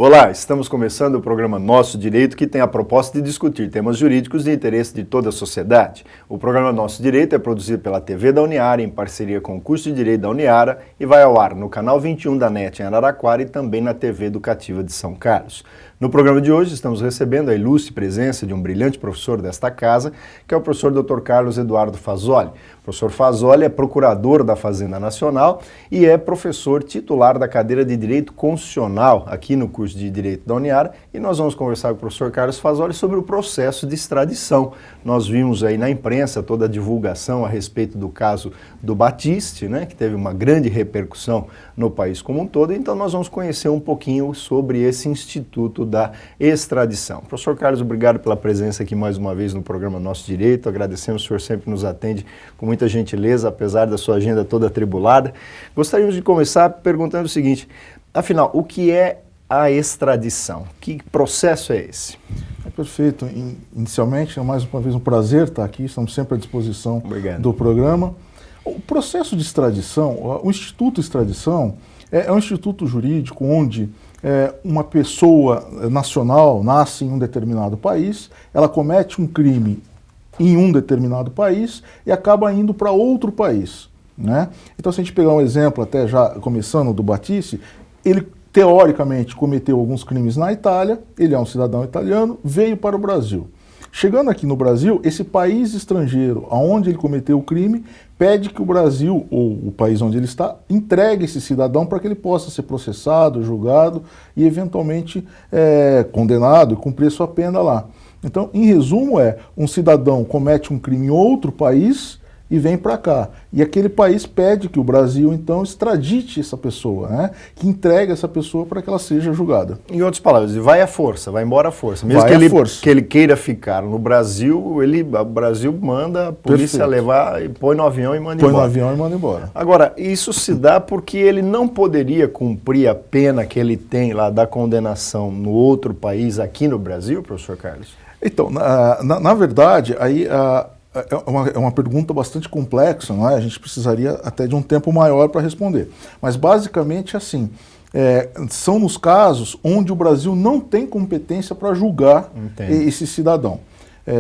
Olá, estamos começando o programa Nosso Direito, que tem a proposta de discutir temas jurídicos de interesse de toda a sociedade. O programa Nosso Direito é produzido pela TV da Uniara, em parceria com o curso de Direito da Uniara, e vai ao ar no canal 21 da NET em Araraquara e também na TV Educativa de São Carlos. No programa de hoje estamos recebendo a ilustre presença de um brilhante professor desta casa, que é o professor Dr. Carlos Eduardo Fasoli. O professor Fasoli é procurador da Fazenda Nacional e é professor titular da cadeira de Direito Constitucional aqui no curso de Direito da Uniara, e nós vamos conversar com o professor Carlos Fasoli sobre o processo de extradição. Nós vimos aí na imprensa toda a divulgação a respeito do caso do Batiste, né, que teve uma grande repercussão no país como um todo, então nós vamos conhecer um pouquinho sobre esse instituto da extradição. Professor Carlos, obrigado pela presença aqui mais uma vez no programa Nosso Direito, agradecemos, o senhor sempre nos atende com muita gentileza, apesar da sua agenda toda atribulada. Gostaríamos de começar perguntando o seguinte, afinal, o que é a extradição? Que processo é esse? Perfeito. Inicialmente, é mais uma vez um prazer estar aqui, estamos sempre à disposição do programa. O processo de extradição, o Instituto de Extradição é um instituto jurídico onde uma pessoa nacional nasce em um determinado país, ela comete um crime em um determinado país e acaba indo para outro país, né? Então, se a gente pegar um exemplo, até já começando do Batiste, ele teoricamente cometeu alguns crimes na Itália, ele é um cidadão italiano, veio para o Brasil. Chegando aqui no Brasil, esse país estrangeiro onde ele cometeu o crime pede que o Brasil, ou o país onde ele está, entregue esse cidadão para que ele possa ser processado, julgado e eventualmente condenado e cumprir sua pena lá. Então, em resumo, um cidadão comete um crime em outro país e vem para cá. E aquele país pede que o Brasil, então, extradite essa pessoa, né? Que entregue essa pessoa para que ela seja julgada. Em outras palavras, vai à força, vai embora à força. Mesmo que ele queira ficar no Brasil, o Brasil manda a polícia levar, e põe no avião e manda embora. Põe no avião e manda embora. Agora, isso se dá porque ele não poderia cumprir a pena que ele tem lá da condenação no outro país, aqui no Brasil, professor Carlos? Então, na verdade, aí... É uma pergunta bastante complexa, não é? A gente precisaria até de um tempo maior para responder. Mas basicamente assim, são nos casos onde o Brasil não tem competência para julgar esse cidadão.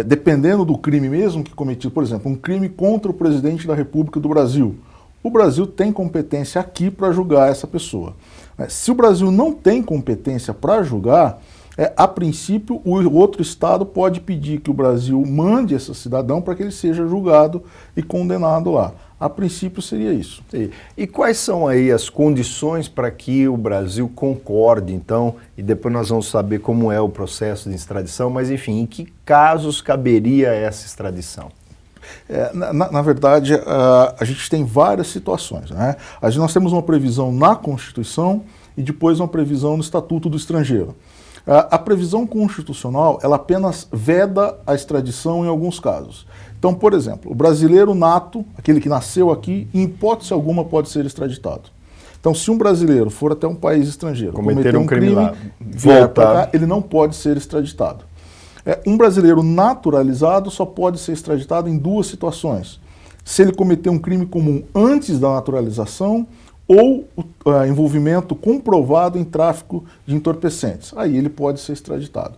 Dependendo do crime mesmo que cometido, por exemplo, um crime contra o presidente da República do Brasil. O Brasil tem competência aqui para julgar essa pessoa. Se o Brasil não tem competência para julgar, a princípio, o outro Estado pode pedir que o Brasil mande esse cidadão para que ele seja julgado e condenado lá. A princípio seria isso. E quais são aí as condições para que o Brasil concorde, então, e depois nós vamos saber como é o processo de extradição, mas enfim, em que casos caberia essa extradição? Na verdade, a gente tem várias situações, né? Nós temos uma previsão na Constituição e depois uma previsão no Estatuto do Estrangeiro. A previsão constitucional, ela apenas veda a extradição em alguns casos. Então, por exemplo, o brasileiro nato, aquele que nasceu aqui, em hipótese alguma pode ser extraditado. Então, se um brasileiro for até um país estrangeiro, cometer um crime lá, vier para cá, ele não pode ser extraditado. Um brasileiro naturalizado só pode ser extraditado em duas situações. Se ele cometer um crime comum antes da naturalização, ou envolvimento comprovado em tráfico de entorpecentes. Aí ele pode ser extraditado.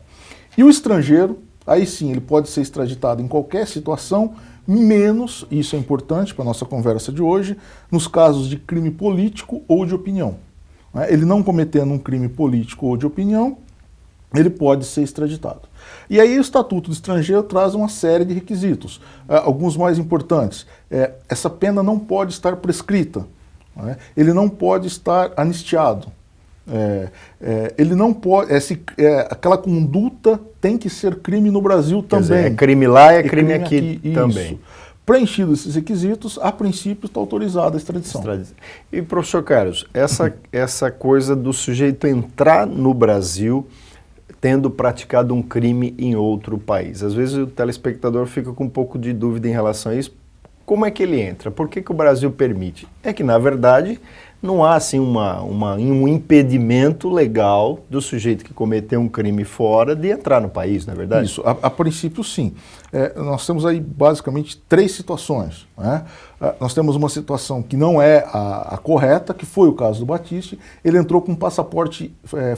E o estrangeiro, aí sim, ele pode ser extraditado em qualquer situação, menos, e isso é importante para a nossa conversa de hoje, nos casos de crime político ou de opinião. Ele não cometendo um crime político ou de opinião, ele pode ser extraditado. E aí o Estatuto do Estrangeiro traz uma série de requisitos, alguns mais importantes. Essa pena não pode estar prescrita. Ele não pode estar anistiado. Ele não pode. Aquela conduta tem que ser crime no Brasil também. Quer dizer, é crime lá e é crime aqui também. Preenchidos esses requisitos, a princípio está autorizada a extradição. E, professor Carlos, essa coisa do sujeito entrar no Brasil tendo praticado um crime em outro país. Às vezes o telespectador fica com um pouco de dúvida em relação a isso. Como é que ele entra? Por que o Brasil permite? É que, na verdade, não há assim um impedimento legal do sujeito que cometeu um crime fora de entrar no país, não é verdade? Isso, a princípio sim. Nós temos aí basicamente três situações, né? Nós temos uma situação que não é a correta, que foi o caso do Battisti. Ele entrou com um passaporte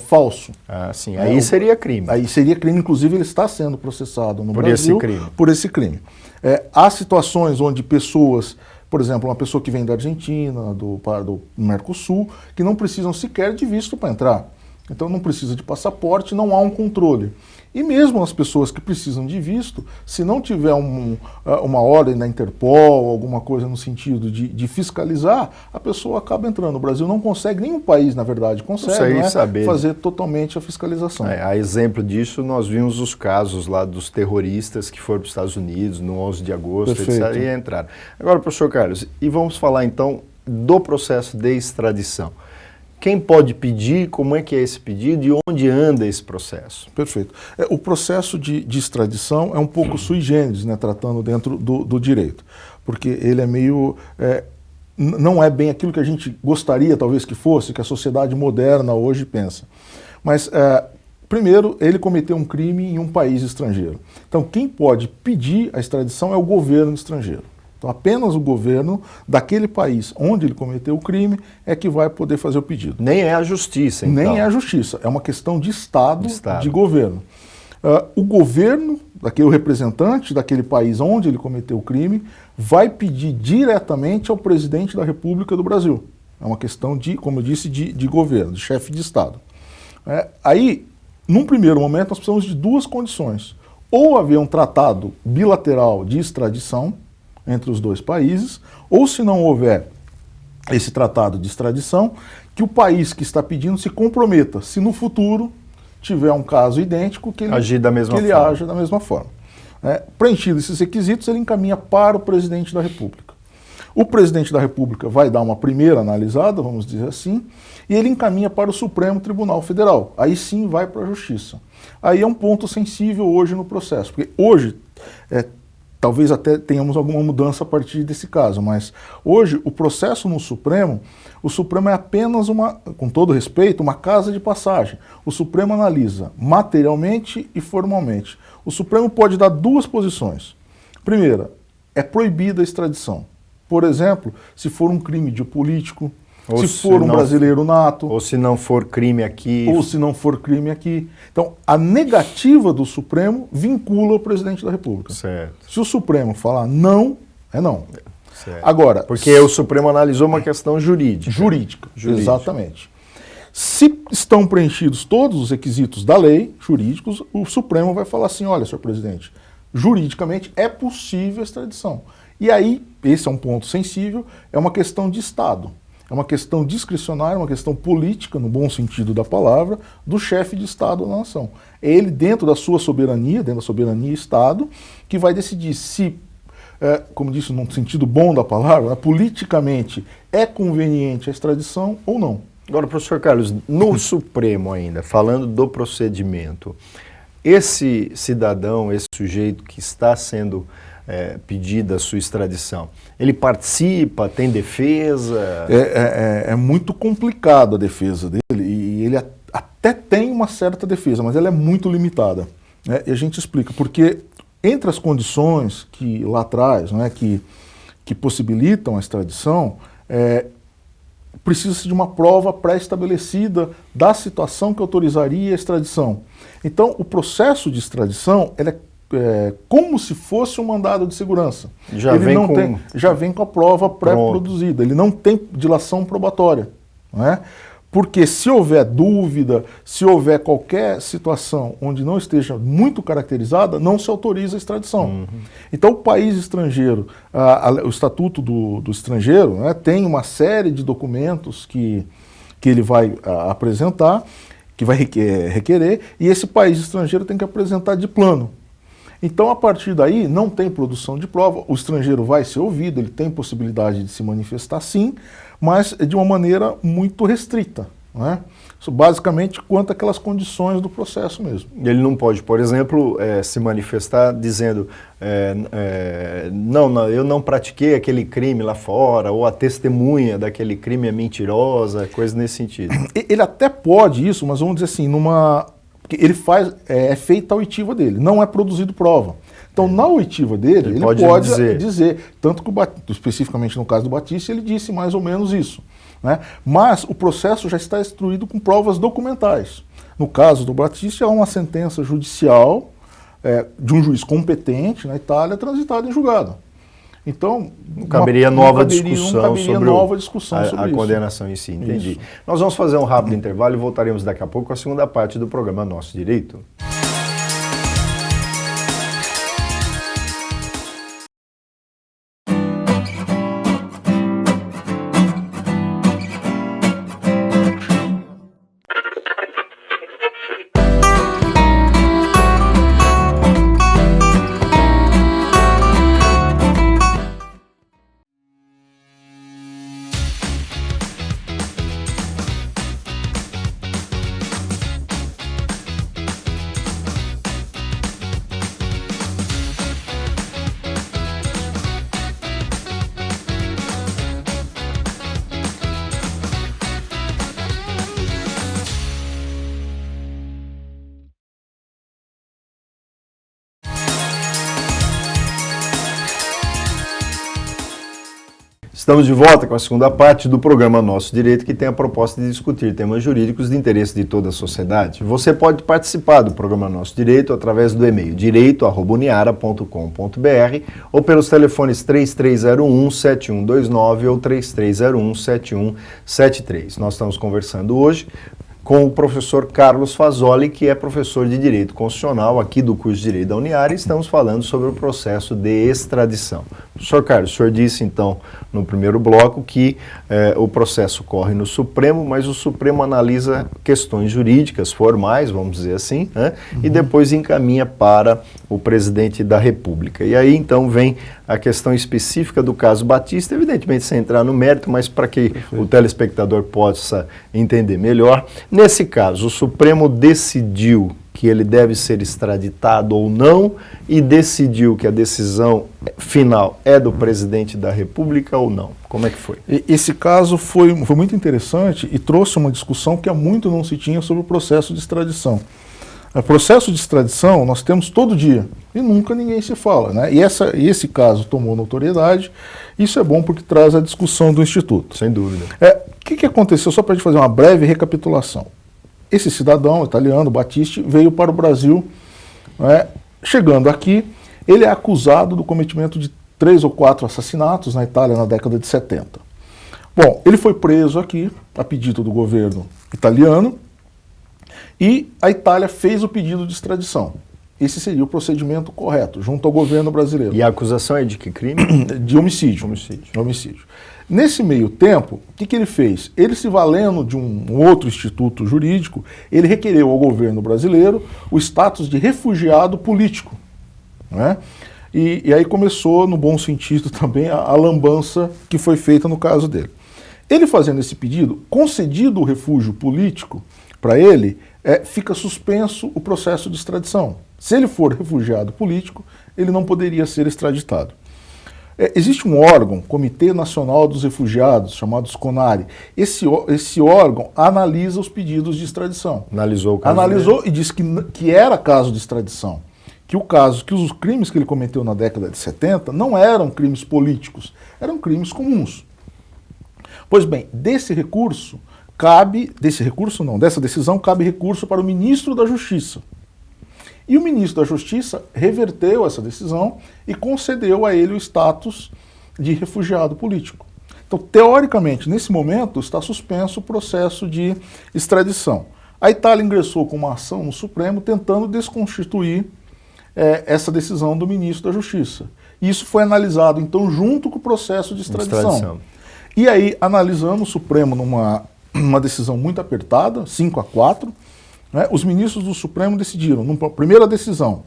falso. Ah, sim. Aí seria crime. Aí seria crime, inclusive ele está sendo processado no Brasil por esse crime. Há situações onde pessoas, por exemplo, uma pessoa que vem da Argentina, do Mercosul, que não precisam sequer de visto para entrar. Então não precisa de passaporte, não há um controle. E mesmo as pessoas que precisam de visto, se não tiver uma ordem da Interpol, alguma coisa no sentido de fiscalizar, a pessoa acaba entrando. O Brasil não consegue, nenhum país, na verdade, consegue fazer totalmente a fiscalização. A exemplo disso, nós vimos os casos lá dos terroristas que foram para os Estados Unidos no 11 de agosto, etc., e entraram. Agora, professor Carlos, e vamos falar então do processo de extradição. Quem pode pedir, como é que é esse pedido e onde anda esse processo? Perfeito. O processo de extradição é um pouco sui generis, né, tratando dentro do direito, porque ele é meio... não é bem aquilo que a gente gostaria talvez que fosse, que a sociedade moderna hoje pensa. Mas, primeiro, ele cometeu um crime em um país estrangeiro. Então, quem pode pedir a extradição é o governo estrangeiro. Então, apenas o governo daquele país onde ele cometeu o crime é que vai poder fazer o pedido. Nem é a justiça, então. Nem é a justiça, é uma questão de Estado, de governo. O governo, o representante daquele país onde ele cometeu o crime, vai pedir diretamente ao presidente da República do Brasil. É uma questão de, como eu disse, de governo, de chefe de Estado. Aí, num primeiro momento, nós precisamos de duas condições. Ou haver um tratado bilateral de extradição entre os dois países, ou se não houver esse tratado de extradição, que o país que está pedindo se comprometa, se no futuro tiver um caso idêntico, que ele aja da mesma forma. Preenchido esses requisitos, ele encaminha para o presidente da República. O presidente da República vai dar uma primeira analisada, vamos dizer assim, e ele encaminha para o Supremo Tribunal Federal. Aí sim vai para a Justiça. Aí é um ponto sensível hoje no processo, porque hoje talvez até tenhamos alguma mudança a partir desse caso, mas hoje o processo no Supremo, o Supremo é apenas com todo respeito, uma casa de passagem. O Supremo analisa materialmente e formalmente. O Supremo pode dar duas posições. Primeira, é proibida a extradição. Por exemplo, se for um crime de político, se for um brasileiro nato. Ou se não for crime aqui. Ou se não for crime aqui. Então, a negativa do Supremo vincula o presidente da República. Certo. Se o Supremo falar não, é não. Certo. Agora, porque o Supremo analisou uma questão jurídica. Jurídica, exatamente. Se estão preenchidos todos os requisitos da lei, jurídicos, o Supremo vai falar assim, olha, senhor presidente, juridicamente é possível a extradição. E aí, esse é um ponto sensível, é uma questão de Estado. É uma questão discricionária, uma questão política, no bom sentido da palavra, do chefe de Estado da nação. É ele, dentro da sua soberania, dentro da soberania Estado, que vai decidir se, como disse no sentido bom da palavra, politicamente é conveniente a extradição ou não. Agora, professor Carlos, no Supremo ainda, falando do procedimento, esse cidadão, esse sujeito que está sendo pedida a sua extradição, ele participa, tem defesa? É muito complicado a defesa dele e ele até tem uma certa defesa, mas ela é muito limitada. E a gente explica, porque entre as condições que lá atrás, que possibilitam a extradição, precisa-se de uma prova pré-estabelecida da situação que autorizaria a extradição. Então, o processo de extradição ele é como se fosse um mandado de segurança. Já vem com a prova pré-produzida, ele não tem dilação probatória. Não é? Porque se houver dúvida, se houver qualquer situação onde não esteja muito caracterizada, não se autoriza a extradição. Uhum. Então o país estrangeiro, o Estatuto do Estrangeiro, tem uma série de documentos que ele vai apresentar, que vai requerer, e esse país estrangeiro tem que apresentar de plano. Então, a partir daí, não tem produção de prova, o estrangeiro vai ser ouvido, ele tem possibilidade de se manifestar sim, mas de uma maneira muito restrita. não é? Isso basicamente quanto àquelas condições do processo mesmo. Ele não pode, por exemplo, se manifestar dizendo não, eu não pratiquei aquele crime lá fora, ou a testemunha daquele crime é mentirosa, coisa nesse sentido. Ele até pode isso, mas vamos dizer assim, porque ele faz, é feita a oitiva dele, não é produzido prova. Então, na oitiva dele, ele pode dizer, tanto que especificamente no caso do Batista, ele disse mais ou menos isso. Né? Mas o processo já está instruído com provas documentais. No caso do Batista, há uma sentença judicial de um juiz competente na Itália transitada em julgado. Então, não caberia nova discussão sobre a isso. condenação em si, entendi. Isso. Nós vamos fazer um rápido intervalo e voltaremos daqui a pouco com a segunda parte do programa Nosso Direito. Estamos de volta com a segunda parte do programa Nosso Direito, que tem a proposta de discutir temas jurídicos de interesse de toda a sociedade. Você pode participar do programa Nosso Direito através do e-mail direito@uniara.com.br ou pelos telefones 3301-7129 ou 3301-7173. Nós estamos conversando hoje com o professor Carlos Fasoli, que é professor de Direito Constitucional aqui do curso de Direito da Uniara, e estamos falando sobre o processo de extradição. Professor Carlos, o senhor disse então no primeiro bloco que o processo corre no Supremo, mas o Supremo analisa questões jurídicas, formais, vamos dizer assim, né? E depois encaminha para o presidente da República. E aí então vem a questão específica do caso Batista, evidentemente sem entrar no mérito, mas para que o telespectador possa entender melhor. Nesse caso, o Supremo decidiu que ele deve ser extraditado ou não e decidiu que a decisão final é do presidente da República ou não? Como é que foi? Esse caso foi muito interessante e trouxe uma discussão que há muito não se tinha sobre o processo de extradição. O processo de extradição nós temos todo dia e nunca ninguém se fala, né? E esse caso tomou notoriedade. Isso é bom porque traz a discussão do Instituto. Sem dúvida. O que aconteceu? Só para a gente fazer uma breve recapitulação. Esse cidadão italiano, Battisti, veio para o Brasil, né? Chegando aqui, ele é acusado do cometimento de 3 ou 4 assassinatos na Itália na década de 70. Bom, ele foi preso aqui, a pedido do governo italiano, e a Itália fez o pedido de extradição. Esse seria o procedimento correto, junto ao governo brasileiro. E a acusação é de que crime? De homicídio. Homicídio. Nesse meio tempo, o que ele fez? Ele, se valendo de um outro instituto jurídico, ele requereu ao governo brasileiro o status de refugiado político. Né? E aí começou, no bom sentido também, a lambança que foi feita no caso dele. Ele fazendo esse pedido, concedido o refúgio político para ele, fica suspenso o processo de extradição. Se ele for refugiado político, ele não poderia ser extraditado. Existe um órgão, Comitê Nacional dos Refugiados, chamado CONARE. Esse órgão analisa os pedidos de extradição. Analisou o caso Analisou dele. E disse que era caso de extradição. Que os crimes que ele cometeu na década de 70 não eram crimes políticos, eram crimes comuns. Pois bem, dessa decisão cabe recurso para o ministro da Justiça. E o ministro da Justiça reverteu essa decisão e concedeu a ele o status de refugiado político. Então, teoricamente, nesse momento, está suspenso o processo de extradição. A Itália ingressou com uma ação no Supremo tentando desconstituir essa decisão do ministro da Justiça. Isso foi analisado, então, junto com o processo de extradição. E aí, analisando o Supremo numa decisão muito apertada, 5-4, né, os ministros do Supremo decidiram, primeira decisão,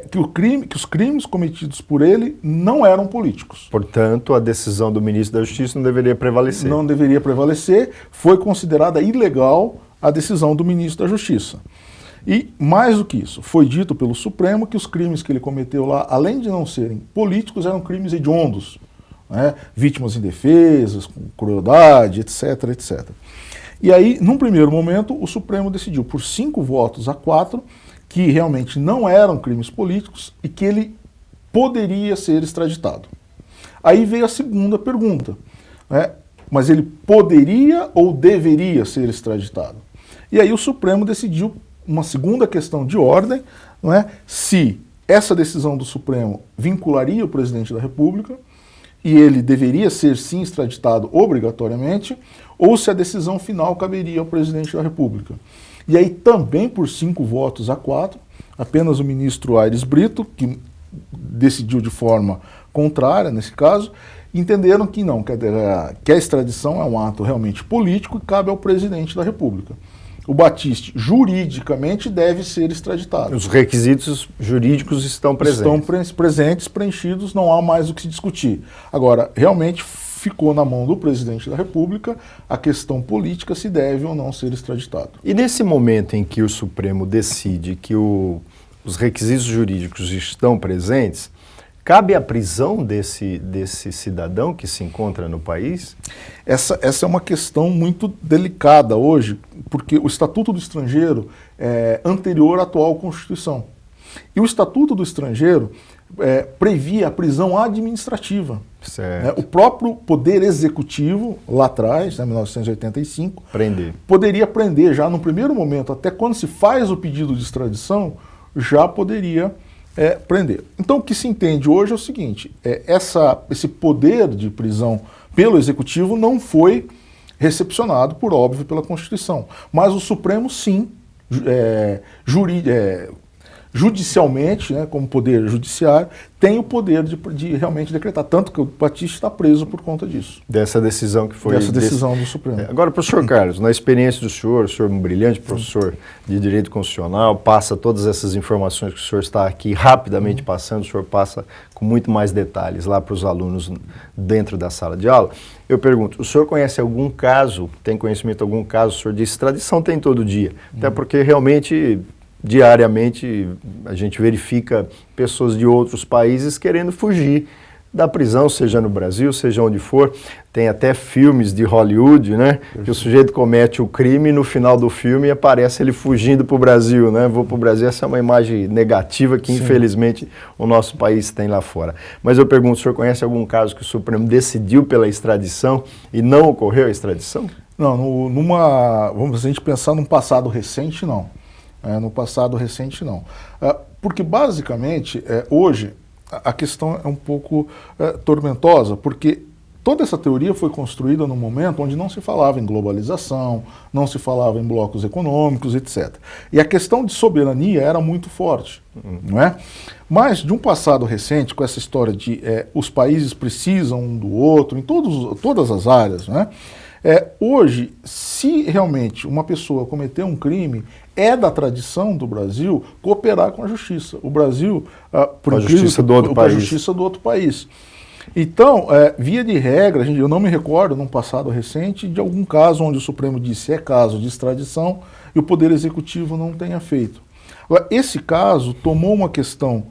que os crimes cometidos por ele não eram políticos. Portanto, a decisão do ministro da Justiça não deveria prevalecer. Não deveria prevalecer, foi considerada ilegal a decisão do ministro da Justiça. E, mais do que isso, foi dito pelo Supremo que os crimes que ele cometeu lá, além de não serem políticos, eram crimes hediondos, né? Vítimas indefesas, com crueldade, etc, etc. E aí, num primeiro momento, o Supremo decidiu, por 5 votos a 4, que realmente não eram crimes políticos e que ele poderia ser extraditado. Aí veio a segunda pergunta, né? Mas ele poderia ou deveria ser extraditado? E aí o Supremo decidiu uma segunda questão de ordem, não é? Se essa decisão do Supremo vincularia o presidente da República e ele deveria ser sim extraditado obrigatoriamente, ou se a decisão final caberia ao presidente da República. E aí também por 5 votos a 4, apenas o ministro Aires Brito, que decidiu de forma contrária nesse caso, entenderam que não, que a extradição é um ato realmente político e cabe ao presidente da República. O Batiste, juridicamente, deve ser extraditado. Os requisitos jurídicos estão presentes. Estão presentes, preenchidos, não há mais o que se discutir. Agora, realmente ficou na mão do presidente da República a questão política se deve ou não ser extraditado. E nesse momento em que o Supremo decide que os requisitos jurídicos estão presentes, cabe a prisão desse cidadão que se encontra no país? Essa é uma questão muito delicada hoje, porque o Estatuto do Estrangeiro é anterior à atual Constituição. E o Estatuto do Estrangeiro previa a prisão administrativa. Certo. O próprio Poder Executivo, lá atrás, em 1985, poderia prender já no primeiro momento, até quando se faz o pedido de extradição, já poderia prender. Então o que se entende hoje é o seguinte, esse poder de prisão pelo Executivo não foi recepcionado, por óbvio, pela Constituição. Mas o Supremo sim, judicialmente, né, como poder judiciário, tem o poder de realmente decretar, tanto que o Batiste está preso por conta disso. Dessa decisão que foi... Dessa decisão do Supremo. Agora, professor Carlos, na experiência do senhor, o senhor é um brilhante professor de Direito Constitucional, passa todas essas informações que o senhor está aqui rapidamente passando, o senhor passa com muito mais detalhes lá para os alunos dentro da sala de aula. Eu pergunto, o senhor conhece algum caso, tem conhecimento de algum caso, o senhor disse, extradição tem todo dia, até porque realmente... Diariamente a gente verifica pessoas de outros países querendo fugir da prisão, seja no Brasil, seja onde for. Tem até filmes de Hollywood, né? Que o sujeito comete o crime e no final do filme aparece ele fugindo para o Brasil, né? Vou para o Brasil, essa é uma imagem negativa que infelizmente o nosso país tem lá fora. Mas eu pergunto, o senhor conhece algum caso que o Supremo decidiu pela extradição e não ocorreu a extradição? Não, vamos a gente pensar num passado recente, não. No passado recente, não. Porque, basicamente, hoje, a questão é um pouco tormentosa, porque toda essa teoria foi construída num momento onde não se falava em globalização, não se falava em blocos econômicos, etc. E a questão de soberania era muito forte, não é? Mas, de um passado recente, com essa história de os países precisam um do outro, em todas as áreas, não é? Hoje, se realmente uma pessoa cometer um crime, é da tradição do Brasil cooperar com a justiça. O Brasil, com a justiça do outro país. Então, via de regra, eu não me recordo, num passado recente, de algum caso onde o Supremo disse é caso de extradição e o Poder Executivo não tenha feito. Agora, esse caso tomou uma questão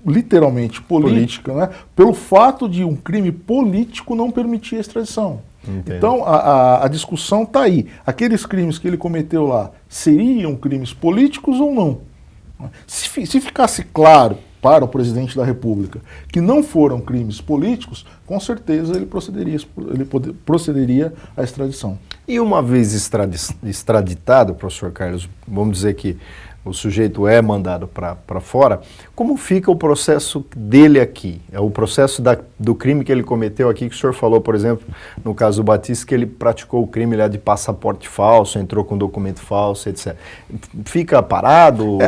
literalmente política, né, pelo fato de um crime político não permitir a extradição. Entendo. Então, a discussão está aí. Aqueles crimes que ele cometeu lá seriam crimes políticos ou não? Se ficasse claro para o presidente da República que não foram crimes políticos, com certeza ele procederia à extradição. E uma vez extraditado, professor Carlos, vamos dizer que o sujeito é mandado para fora, como fica o processo dele aqui? É o processo do crime que ele cometeu aqui, que o senhor falou, por exemplo, no caso do Batista, que ele praticou o crime lá de passaporte falso, entrou com documento falso, etc. Fica parado?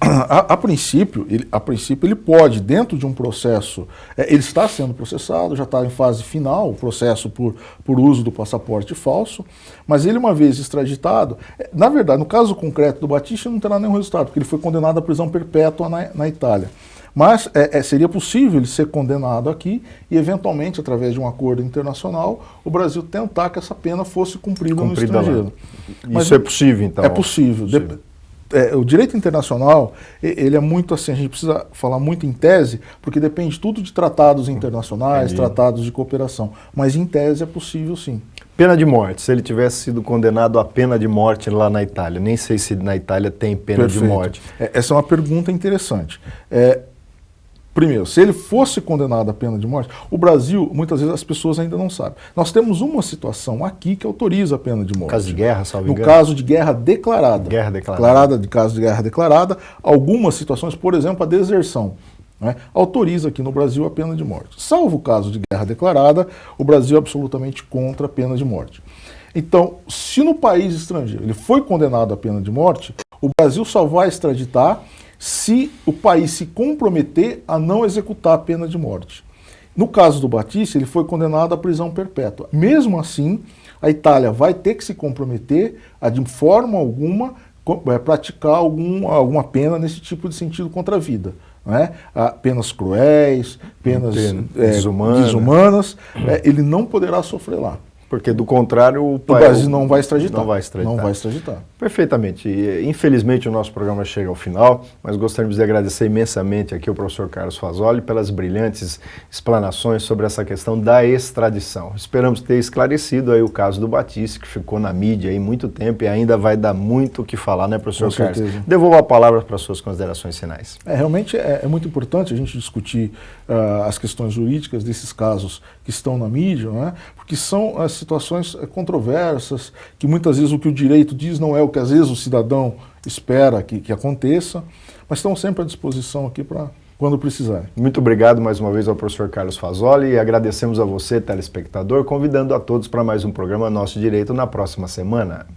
A princípio, ele pode, dentro de um processo, ele está sendo processado, já está em fase final, o processo por uso do passaporte falso, mas ele, uma vez extraditado, na verdade, no caso concreto do Batista, não terá nenhum resultado, porque ele foi condenado à prisão perpétua na Itália. Mas seria possível ele ser condenado aqui e, eventualmente, através de um acordo internacional, o Brasil tentar que essa pena fosse cumprida no estrangeiro. Mas isso é possível, então? É possível. O direito internacional, ele é muito assim, a gente precisa falar muito em tese, porque depende tudo de tratados internacionais, tratados de cooperação. Mas em tese é possível, sim. Pena de morte, se ele tivesse sido condenado à pena de morte lá na Itália, nem sei se na Itália tem pena de morte. Essa é uma pergunta interessante. Primeiro, se ele fosse condenado à pena de morte, o Brasil, muitas vezes as pessoas ainda não sabem. Nós temos uma situação aqui que autoriza a pena de morte. Caso de guerra, salvo engano? No caso de guerra declarada. Guerra declarada. De caso de guerra declarada, algumas situações, por exemplo, a deserção, né, autoriza aqui no Brasil a pena de morte. Salvo o caso de guerra declarada, o Brasil é absolutamente contra a pena de morte. Então, se no país estrangeiro ele foi condenado à pena de morte, o Brasil só vai extraditar se o país se comprometer a não executar a pena de morte. No caso do Battisti, ele foi condenado à prisão perpétua. Mesmo assim, a Itália vai ter que se comprometer a, de forma alguma, praticar alguma pena nesse tipo de sentido contra a vida. Né? Penas cruéis, penas desumanas, ele não poderá sofrer lá. Porque, do contrário, o Brasil não vai extraditar. Não vai extraditar. Não vai extraditar. Perfeitamente. E, infelizmente, o nosso programa chega ao final, mas gostaríamos de agradecer imensamente aqui ao professor Carlos Fasoli pelas brilhantes explanações sobre essa questão da extradição. Esperamos ter esclarecido aí o caso do Battisti, que ficou na mídia aí muito tempo e ainda vai dar muito o que falar, né, professor Carlos? Com certeza. Devolvo a palavra para as suas considerações finais. Realmente é muito importante a gente discutir as questões jurídicas desses casos que estão na mídia, né? Porque são situações controversas, que muitas vezes o que o direito diz não é o que às vezes o cidadão espera que aconteça, mas estamos sempre à disposição aqui para quando precisar. Muito obrigado mais uma vez ao professor Carlos Fasoli e agradecemos a você, telespectador, convidando a todos para mais um programa Nosso Direito na próxima semana.